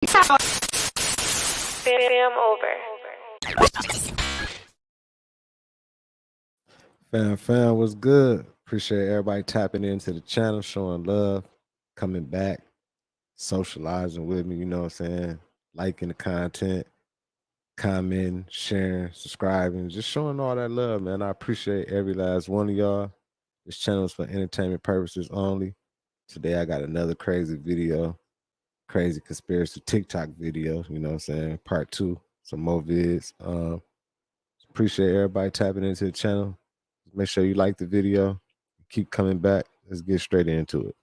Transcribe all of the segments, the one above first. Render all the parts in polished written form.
Fam over. Fam, what's good? Appreciate everybody tapping into the channel, showing love, coming back, socializing with me, you know what I'm saying? Liking the content, commenting, sharing, subscribing, just showing all that love, man. I appreciate every last one of y'all. This channel is for entertainment purposes only. Today I got another crazy video, crazy conspiracy TikTok video, you know what I'm saying? Part 2, some more vids. Appreciate everybody tapping into the channel. Make sure you like the video. Keep coming back. Let's get straight into it.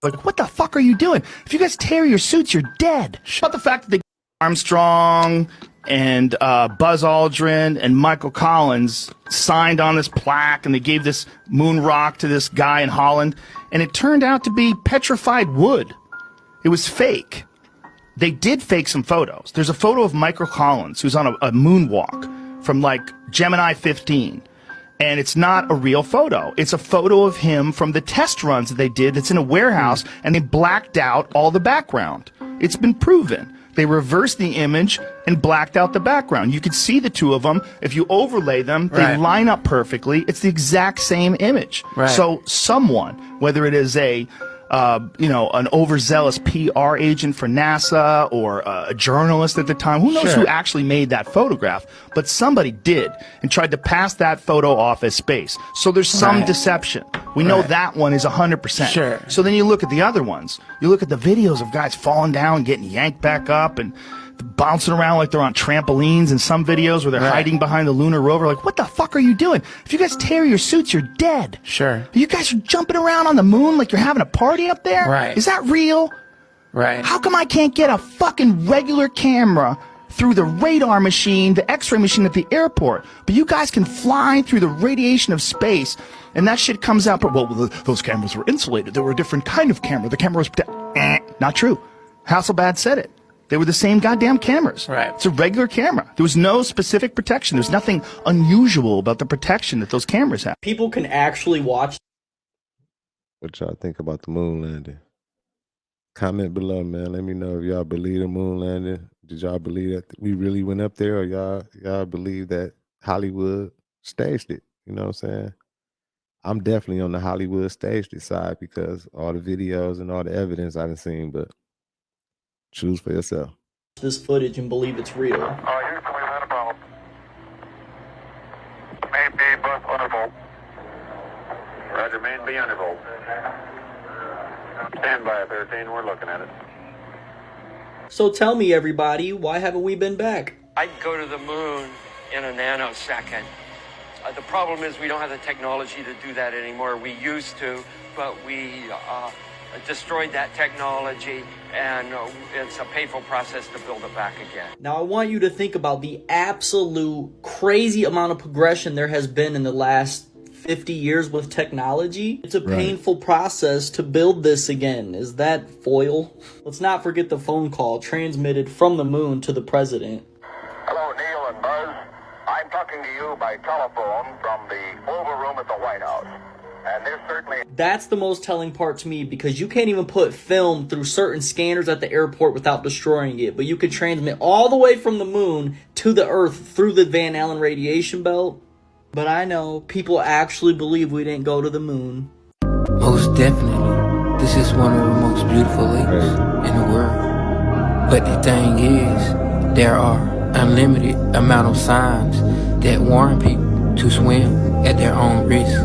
Like, what the fuck are you doing? If you guys tear your suits, you're dead. About the fact that they Armstrong and Buzz Aldrin and Michael Collins signed on this plaque, and they gave this moon rock to this guy in Holland, and it turned out to be petrified wood. It was fake. They did fake some photos. There's a photo of Michael Collins who's on a moonwalk from like Gemini 15. And it's not a real photo. It's a photo of him from the test runs that they did. It's in a warehouse, and they blacked out all the background. It's been proven. They reversed the image and blacked out the background. You could see the two of them. If you overlay them, they line up perfectly. It's the exact same image. So someone, whether it is a an overzealous PR agent for NASA or a journalist at the time, who knows who actually made that photograph, but somebody did and tried to pass that photo off as space. So there's some deception. We know that one is 100%. So then you look at the other ones. You look at the videos of guys falling down, getting yanked back up, and bouncing around like they're on trampolines, in some videos where they're hiding behind the lunar rover. Like, what the fuck are you doing? If you guys tear your suits, you're dead. You guys are jumping around on the moon like you're having a party up there? Is that real? How come I can't get a fucking regular camera through the radar machine, the x-ray machine at the airport, but you guys can fly through the radiation of space, and that shit comes out? Well, those cameras were insulated. They were a different kind of camera. The camera was not true. Hasselblad said it. They were the same goddamn cameras. It's a regular camera. There was no specific protection. There's nothing unusual about the protection that those cameras have. People can actually watch. What y'all think about the moon landing? Comment below, man. Let me know if y'all believe the moon landing. Did y'all believe that we really went up there, or y'all believe that Hollywood staged it? You know what I'm saying? I'm definitely on the Hollywood staged it side because all the videos and all the evidence I've seen, but choose for yourself. This footage and believe it's real. Houston, we've had a problem. Main B, bus undervolt. Roger, main B undervolt. Stand by 13, we're looking at it. So tell me, everybody, why haven't we been back? I'd go to the moon in a nanosecond. The problem is we don't have the technology to do that anymore. We used to, but we destroyed that technology, and it's a painful process to build it back again. Now I want you to think about the absolute crazy amount of progression there has been in the last 50 years with technology. It's a painful process to build this again. Is that foil? Let's not forget the phone call transmitted from the moon to the president. Hello, Neil and Buzz. I'm talking to you by telephone from the Oval Room at the White House. And there's certainly... That's the most telling part to me, because you can't even put film through certain scanners at the airport without destroying it, but you can transmit all the way from the moon to the Earth through the Van Allen radiation belt. But I know people actually believe we didn't go to the moon. Most definitely, this is one of the most beautiful lakes in the world. But the thing is, there are unlimited amount of signs that warn people to swim at their own risk.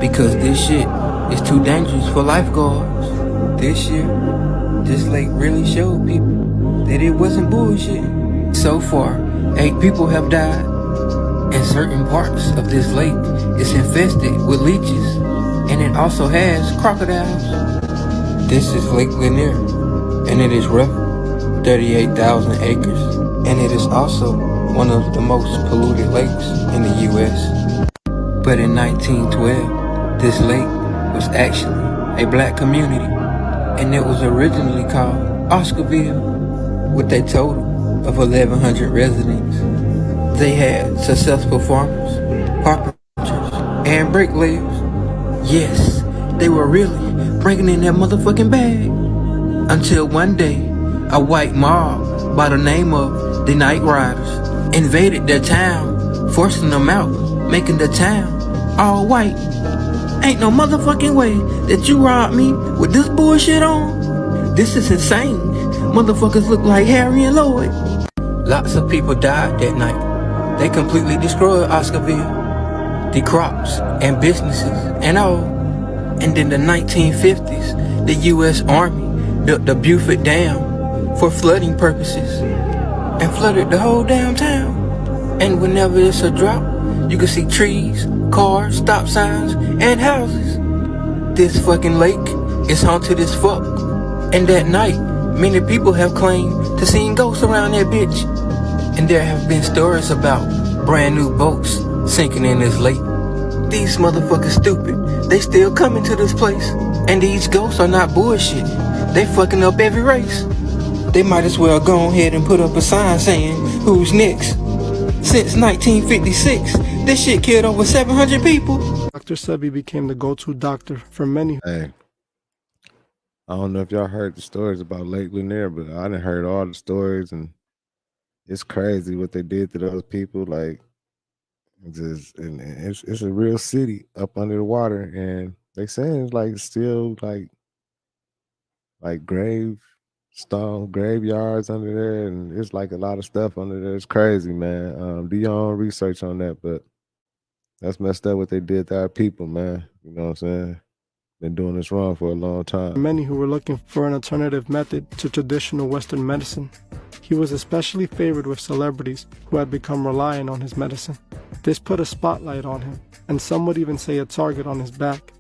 Because this shit is too dangerous for lifeguards. This year, this lake really showed people that it wasn't bullshit. So far, 8 people have died, and certain parts of this lake is infested with leeches, and it also has crocodiles. This is Lake Lanier, and it is roughly 38,000 acres, and it is also one of the most polluted lakes in the U.S. But in 1912, this lake was actually a black community, and it was originally called Oscarville, with a total of 1,100 residents. They had successful farmers, carpenters, and bricklayers. Yes, they were really bringing in that motherfucking bag. Until one day, a white mob by the name of the Night Riders invaded their town, forcing them out, making the town all white. Ain't no motherfucking way that you robbed me with this bullshit on. This is insane. Motherfuckers look like Harry and Lloyd. Lots of people died that night. They completely destroyed Oscarville, the crops and businesses and all. And in the 1950s, the U.S. Army built the Beaufort Dam for flooding purposes and flooded the whole damn town. And whenever it's a drought, you can see trees, cars, stop signs, and houses. This fucking lake is haunted as fuck. And that night, many people have claimed to seeing ghosts around that bitch. And there have been stories about brand new boats sinking in this lake. These motherfuckers stupid. They still coming to this place. And these ghosts are not bullshit. They fucking up every race. They might as well go ahead and put up a sign saying, who's next? Since 1956, this shit killed over 700 people. Dr. Sebi became the go-to doctor for many. Hey, I don't know if y'all heard the stories about Lake Lanier, but I done heard all the stories, and it's crazy what they did to those people. Like, it's a real city up under the water, and they saying it's like still like graveyards under there, and it's like a lot of stuff under there. It's crazy, man. Do your own research on that, but that's messed up what they did to our people, man. You know what I'm saying? Been doing this wrong for a long time. Many who were looking for an alternative method to traditional Western medicine. He was especially favored with celebrities who had become reliant on his medicine. This put a spotlight on him, and some would even say a target on his back.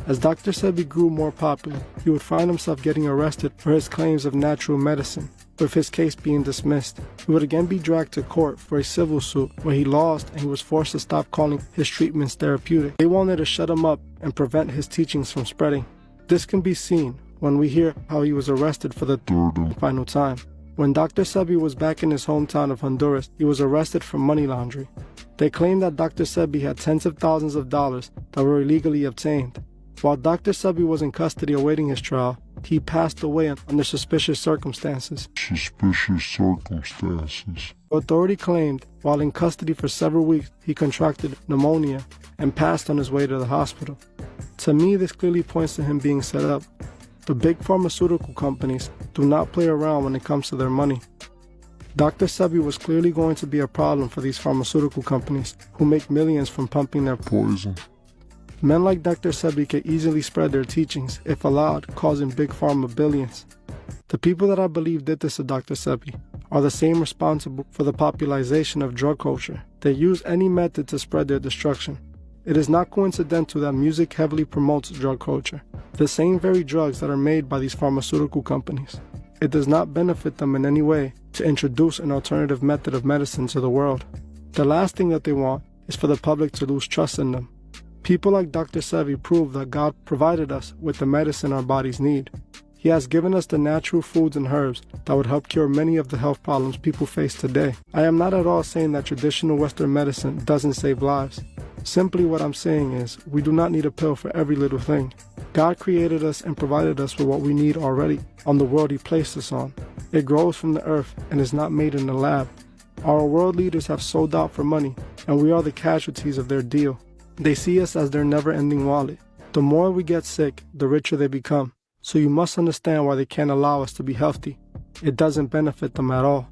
As Dr. Sebi grew more popular, he would find himself getting arrested for his claims of natural medicine. With his case being dismissed, he would again be dragged to court for a civil suit where he lost, and he was forced to stop calling his treatments therapeutic. They wanted to shut him up and prevent his teachings from spreading. This can be seen when we hear how he was arrested for the third and final time. When Dr. Sebi was back in his hometown of Honduras, he was arrested for money laundering. They claimed that Dr. Sebi had tens of thousands of dollars that were illegally obtained. While Dr. Sebi was in custody awaiting his trial, he passed away under suspicious circumstances. The authority claimed while in custody for several weeks, he contracted pneumonia and passed on his way to the hospital. To me, this clearly points to him being set up. The big pharmaceutical companies do not play around when it comes to their money. Dr. Sebi was clearly going to be a problem for these pharmaceutical companies who make millions from pumping their poison. Men like Dr. Sebi can easily spread their teachings, if allowed, causing big pharma billions. The people that I believe did this to Dr. Sebi are the same responsible for the popularization of drug culture. They use any method to spread their destruction. It is not coincidental that music heavily promotes drug culture, the same very drugs that are made by these pharmaceutical companies. It does not benefit them in any way to introduce an alternative method of medicine to the world. The last thing that they want is for the public to lose trust in them. People like Dr. Sebi prove that God provided us with the medicine our bodies need. He has given us the natural foods and herbs that would help cure many of the health problems people face today. I am not at all saying that traditional Western medicine doesn't save lives. Simply what I'm saying is, we do not need a pill for every little thing. God created us and provided us with what we need already on the world He placed us on. It grows from the earth and is not made in a lab. Our world leaders have sold out for money, and we are the casualties of their deal. They see us as their never-ending wallet. The more we get sick, the richer they become. So you must understand why they can't allow us to be healthy. It doesn't benefit them at all.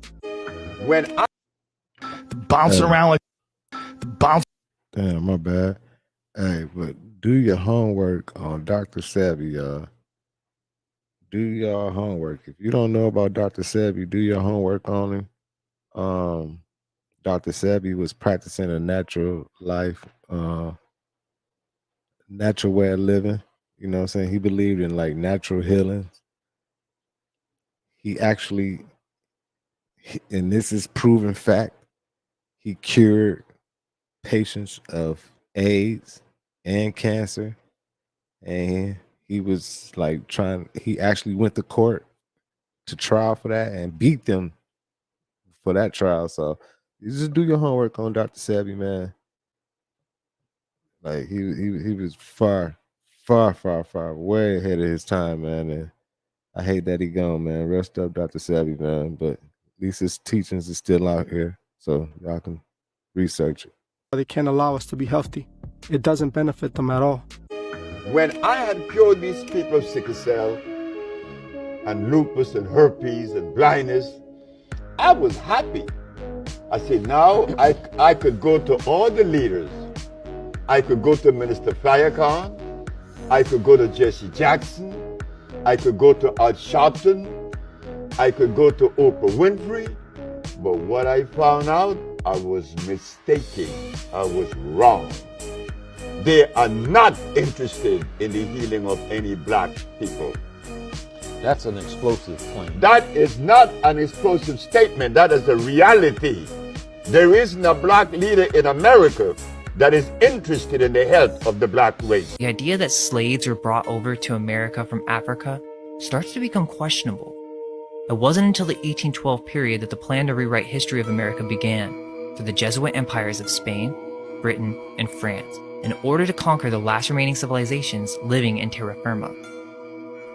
Bouncing around like the bounce. Damn, my bad. Hey, but do your homework on Dr. Sebi, y'all. Do your homework. If you don't know about Dr. Sebi, do your homework on him. Dr. Sebi was practicing a natural life, natural way of living. You know what I'm saying? He believed in like natural healing. He actually, and this is proven fact, he cured patients of AIDS and cancer. And he was like he actually went to court to trial for that and beat them for that trial. So you just do your homework on Dr. Sebi, man. Like he was far far, way ahead of his time, man. And I hate that he gone, man. Rest up, Dr. Savvy, man. But at least his teachings is still out here, so y'all can research it. They can't allow us to be healthy. It doesn't benefit them at all. When I had cured these people of sickle cell and lupus and herpes and blindness, I was happy. I said, now I could go to all the leaders. I could go to Minister Farrakhan. I could go to Jesse Jackson. I could go to Al Sharpton. I could go to Oprah Winfrey. But what I found out, I was mistaken. I was wrong. They are not interested in the healing of any black people. That's an explosive claim. That is not an explosive statement. That is a reality. There isn't a black leader in America that is interested in the health of the black race. The idea that slaves were brought over to America from Africa starts to become questionable. It wasn't until the 1812 period that the plan to rewrite history of America began through the Jesuit empires of Spain, Britain, and France in order to conquer the last remaining civilizations living in terra firma.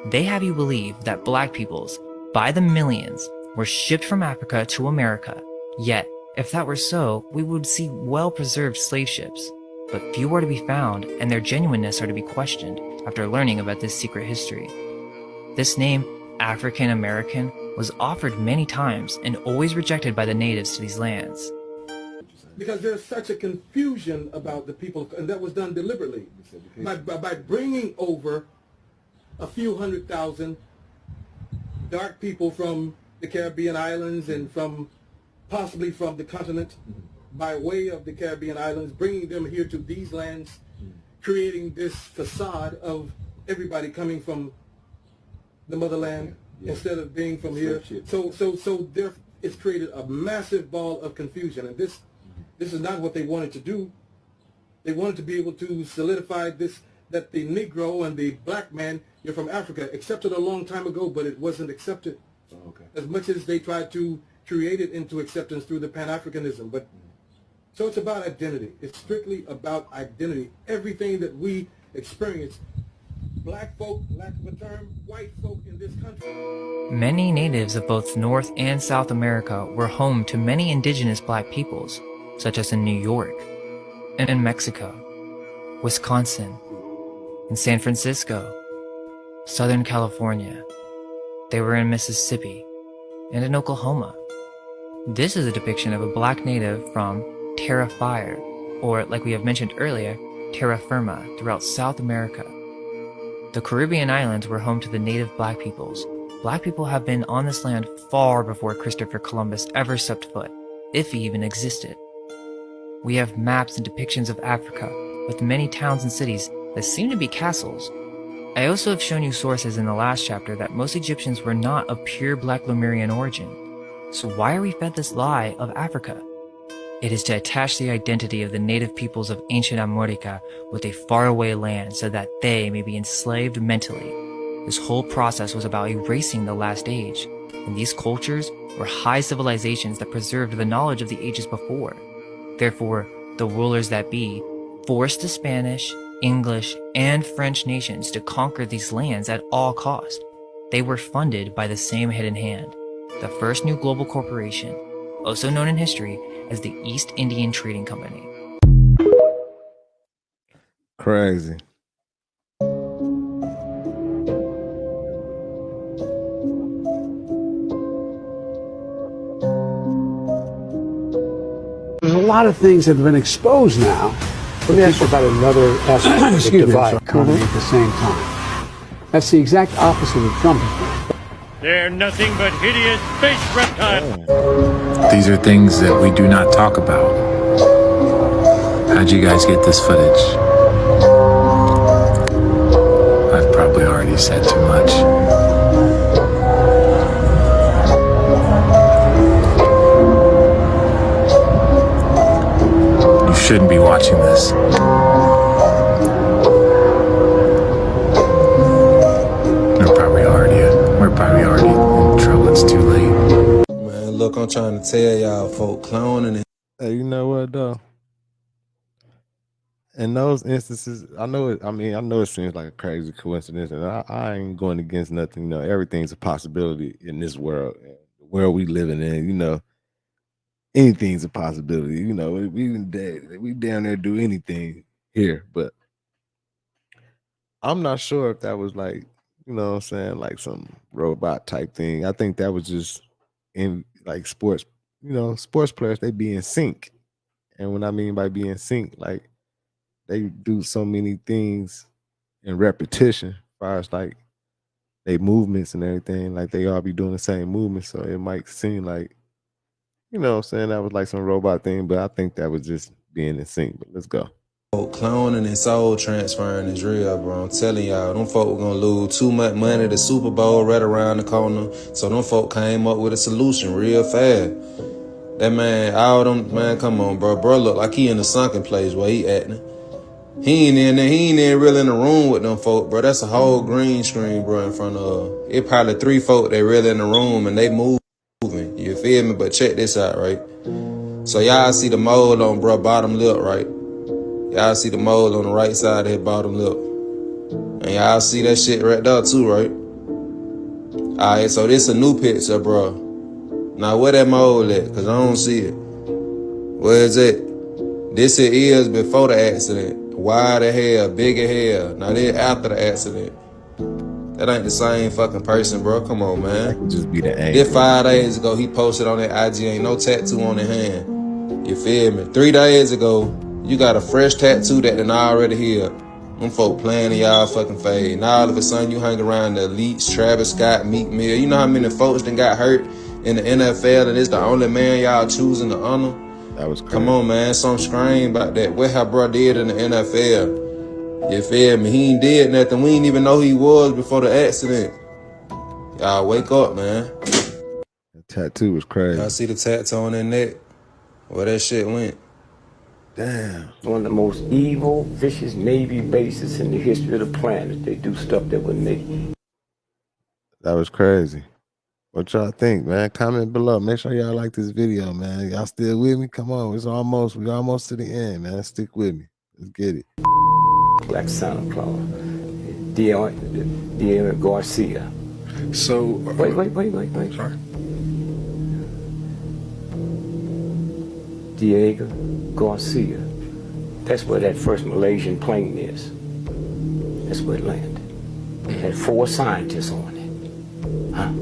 They have you believe that black peoples, by the millions, were shipped from Africa to America, yet if that were so, we would see well-preserved slave ships, but few are to be found and their genuineness are to be questioned after learning about this secret history. This name, African American, was offered many times and always rejected by the natives to these lands. Because there's such a confusion about the people, and that was done deliberately. By bringing over a few 100,000 dark people from the Caribbean islands and possibly from the continent, by way of the Caribbean islands, bringing them here to these lands, creating this facade of everybody coming from the motherland instead of being from here. So there it's created a massive ball of confusion, and this is not what they wanted to do. They wanted to be able to solidify this, that the Negro and the black man, you're from Africa, accepted a long time ago, but it wasn't accepted. As much as they tried to create it into acceptance through the Pan-Africanism. But so it's about identity. It's strictly about identity. Everything that we experience, black folk, lack of a term, white folk in this country. Many natives of both North and South America were home to many indigenous black peoples, such as in New York, and in Mexico, Wisconsin, in San Francisco, Southern California. They were in Mississippi, and in Oklahoma. This is a depiction of a black native from terra fire, or like we have mentioned earlier, terra firma, throughout South America. The Caribbean islands were home to the native black peoples. Black people have been on this land far before Christopher Columbus ever stepped foot, if he even existed. We have maps and depictions of Africa, with many towns and cities that seem to be castles. I also have shown you sources in the last chapter that most Egyptians were not of pure black Lemurian origin. So why are we fed this lie of Africa? It is to attach the identity of the native peoples of ancient America with a faraway land so that they may be enslaved mentally. This whole process was about erasing the last age, and these cultures were high civilizations that preserved the knowledge of the ages before. Therefore, the rulers that be forced the Spanish, English, and French nations to conquer these lands at all cost. They were funded by the same hidden hand, the first new global corporation, also known in history as the East Indian Trading Company. Crazy. There's a lot of things that have been exposed now. Let me ask you about another aspect of the divide economy at the same time. That's the exact opposite of Trump. They're nothing but hideous space reptiles. These are things that we do not talk about. How'd you guys get this footage? I've probably already said too much. You shouldn't be watching this. We're probably already in trouble. It's too late. Man, look, I'm trying to tell y'all, folk, cloning it. Hey, you know what though? in those instances, I know it. I mean, I know it seems like a crazy coincidence, and I ain't going against nothing. You know, everything's a possibility in this world, the world we living in. You know, anything's a possibility. You know, we down there do anything here, but I'm not sure if that was like, you know what I'm saying, like some robot type thing. I think that was just in like sports, you know, sports players, they be in sync. And what I mean by being in sync, like they do so many things in repetition as far as like they movements and everything, like they all be doing the same movement. So it might seem like, you know what I'm saying, that was like some robot thing, but I think that was just being in sync. But let's go. Cloning and soul transferring is real, bro. I'm telling y'all, them folk gonna lose too much money. The Super Bowl right around the corner. So them folk came up with a solution real fast. That man, all them, man, come on, bro. Bro look like he in a sunken place where he acting. He ain't in there, he ain't in really in the room with them folk, bro. That's a whole green screen, bro, in front of it. Probably 3 folk they really in the room and they moving. You feel me? But check this out, right? So y'all see the mold on bro bottom lip, right? Y'all see the mold on the right side of his bottom lip. And y'all see that shit right there too, right? Alright, so this a new picture, bro. Now where that mold at? Cause I don't see it. Where is it? This it is before the accident. Wider hair, bigger hair. Now this after the accident. That ain't the same fucking person, bro. Come on, man. That could just be the angle. This 5 days ago, he posted on that IG, ain't no tattoo on his hand. You feel me? 3 days ago, you got a fresh tattoo that done already healed. Them folk playing in y'all fucking face. Now all of a sudden you hang around the elites, Travis Scott, Meek Mill. You know how many folks done got hurt in the NFL and it's the only man y'all choosing to honor? That was crazy. Come on, man. Some scream about that. What how bro did in the NFL? You feel me? He ain't did nothing. We ain't even know who he was before the accident. Y'all wake up, man. The tattoo was crazy. Y'all see the tattoo on their neck? Where that shit went? Damn. One of the most evil, vicious Navy bases in the history of the planet. They do stuff that would make. That was crazy. What y'all think, man? Comment below. Make sure y'all like this video, man. Y'all still with me? Come on. We almost to the end, man. Stick with me. Let's get it. Like Santa Claus. Diego Garcia. So wait. Sorry. Diego Garcia. That's where that first Malaysian plane is. That's where it landed. It had 4 scientists on it. Huh?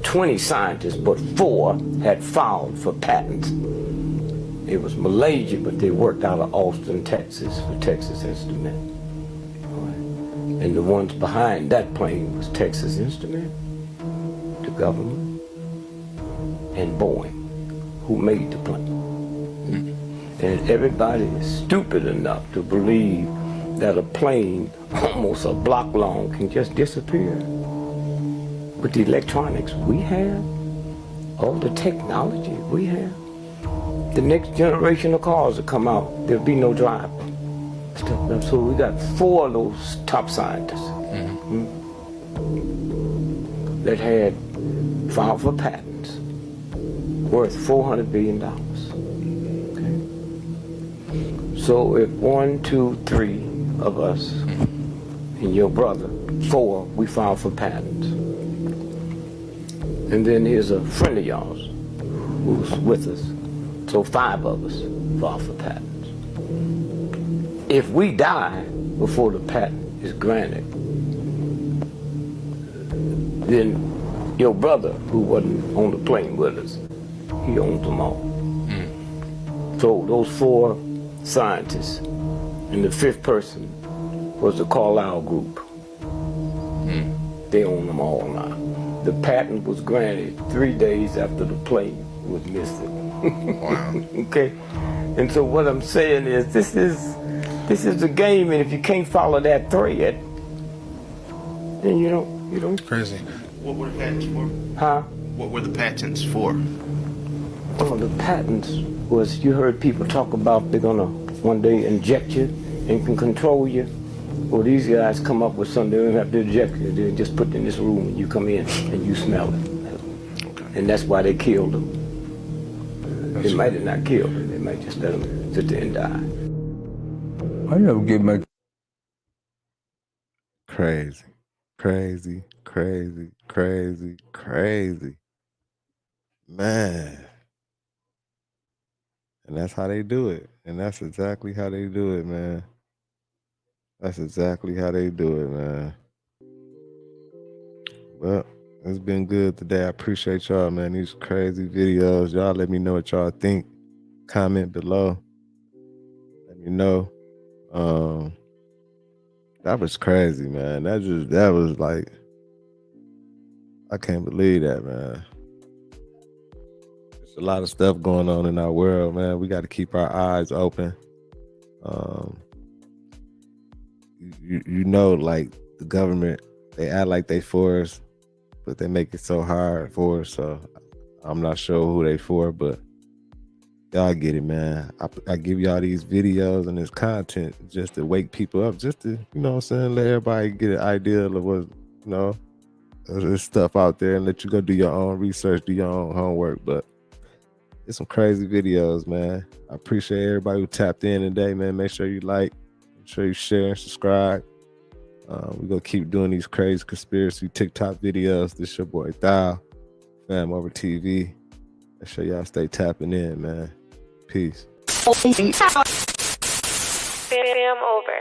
20 scientists, but 4 had filed for patents. It was Malaysia, but they worked out of Austin, Texas for Texas Instruments. And the ones behind that plane was Texas Instruments, the government, and Boeing, who made the plane. And everybody is stupid enough to believe that a plane almost a block long can just disappear. With the electronics we have, all the technology we have, the next generation of cars will come out, there'll be no driver. So we got 4 of those top scientists that had filed for patents worth $400 billion. Okay. So if 1, 2, 3 of us and your brother, 4, we filed for patents. And then here's a friend of yours who's with us. So 5 of us filed for patents. If we die before the patent is granted, then your brother, who wasn't on the plane with us, he owns them all. So those 4 scientists, and the 5th person was the Carlyle Group. They own them all now. The patent was granted 3 days after the plane was missing. Wow. Okay? And so what I'm saying is, this is the game, and if you can't follow that thread, then you don't. Crazy. What were the patents for? Huh? What were the patents for? Well, the patents was, you heard people talk about they're gonna one day inject you and can control you. Well, these guys come up with something, they don't have to inject you, they just put in this room and you come in and you smell it. Okay. And that's why they killed them. They might have not killed them, they might just let them sit there and die. I never get my Crazy, crazy, crazy, crazy, crazy. Man. And that's how they do it. And that's exactly how they do it, man. That's exactly how they do it, man. Well, it's been good today. I appreciate y'all, man. These crazy videos. Y'all let me know what y'all think. Comment below. Let me know. That was crazy, man. That was like, I can't believe that, man. There's a lot of stuff going on in our world, man. We got to keep our eyes open. You know, like the government, they act like they for us, but they make it so hard for us. So I'm not sure who they for, but y'all get it, man. I give y'all these videos and this content just to wake people up, just to, you know what I'm saying, let everybody get an idea of what, you know, there's stuff out there, and let you go do your own research, do your own homework. But it's some crazy videos, man. I appreciate everybody who tapped in today, man. Make sure you like, make sure you share and subscribe. We're going to keep doing these crazy conspiracy TikTok videos. This is your boy Thou, FamOverTV. Make sure y'all stay tapping in, man. Peace. Fam over.